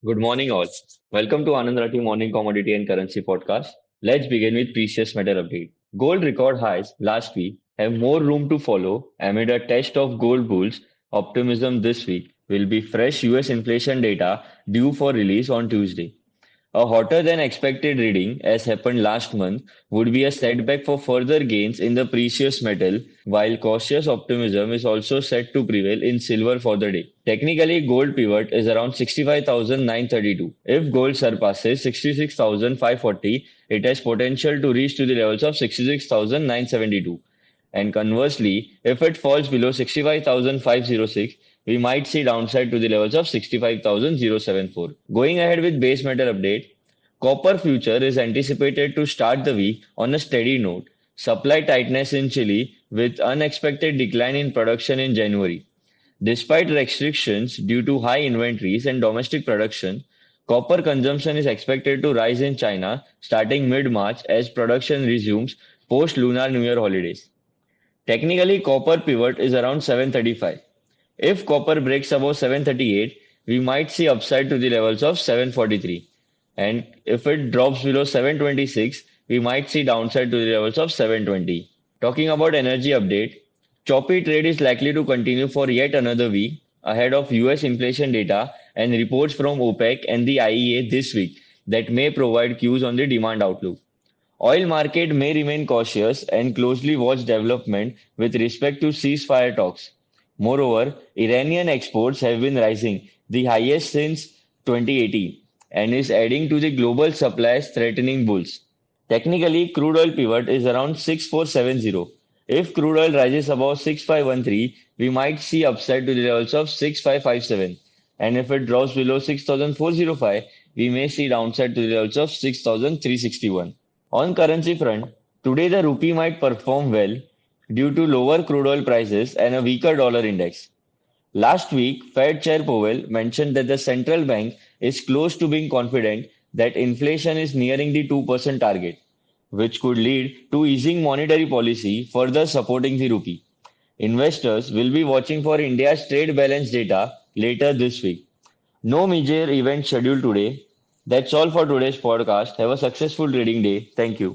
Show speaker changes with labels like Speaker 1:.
Speaker 1: Good morning, all. Welcome to Anand Rathi Morning Commodity and Currency Podcast. Let's begin with precious metal update. Gold record highs last week have more room to follow amid a test of gold bulls. Optimism this week will be fresh US inflation data due for release on Tuesday. A hotter than expected reading, as happened last month, would be a setback for further gains in the precious metal, while cautious optimism is also set to prevail in silver for the day. Technically, gold pivot is around 65,932. If gold surpasses 66,540, it has potential to reach to the levels of 66,972. And conversely, if it falls below 65,506, we might see downside to the levels of 65,074. Going ahead with base metal update, copper future is anticipated to start the week on a steady note. Supply tightness in Chile with unexpected decline in production in January. Despite restrictions due to high inventories and domestic production, copper consumption is expected to rise in China starting mid-March as production resumes post-Lunar New Year holidays. Technically, copper pivot is around 735. If copper breaks above 738, we might see upside to the levels of 743. And if it drops below 726, we might see downside to the levels of 720. Talking about energy update, choppy trade is likely to continue for yet another week ahead of US inflation data and reports from OPEC and the IEA this week that may provide cues on the demand outlook. Oil market may remain cautious and closely watch development with respect to ceasefire talks. Moreover, Iranian exports have been rising, the highest since 2018, and is adding to the global supplies threatening bulls. Technically, crude oil pivot is around 6470. If crude oil rises above 6513, we might see upside to the levels of 6557. And if it drops below 6405, we may see downside to the levels of 6361. On currency front, today the rupee might perform well due to lower crude oil prices and a weaker dollar index. Last week, Fed Chair Powell mentioned that the central bank is close to being confident that inflation is nearing the 2% target, which could lead to easing monetary policy, further supporting the rupee. Investors will be watching for India's trade balance data later this week. No major event scheduled today. That's all for today's podcast. Have a successful trading day. Thank you.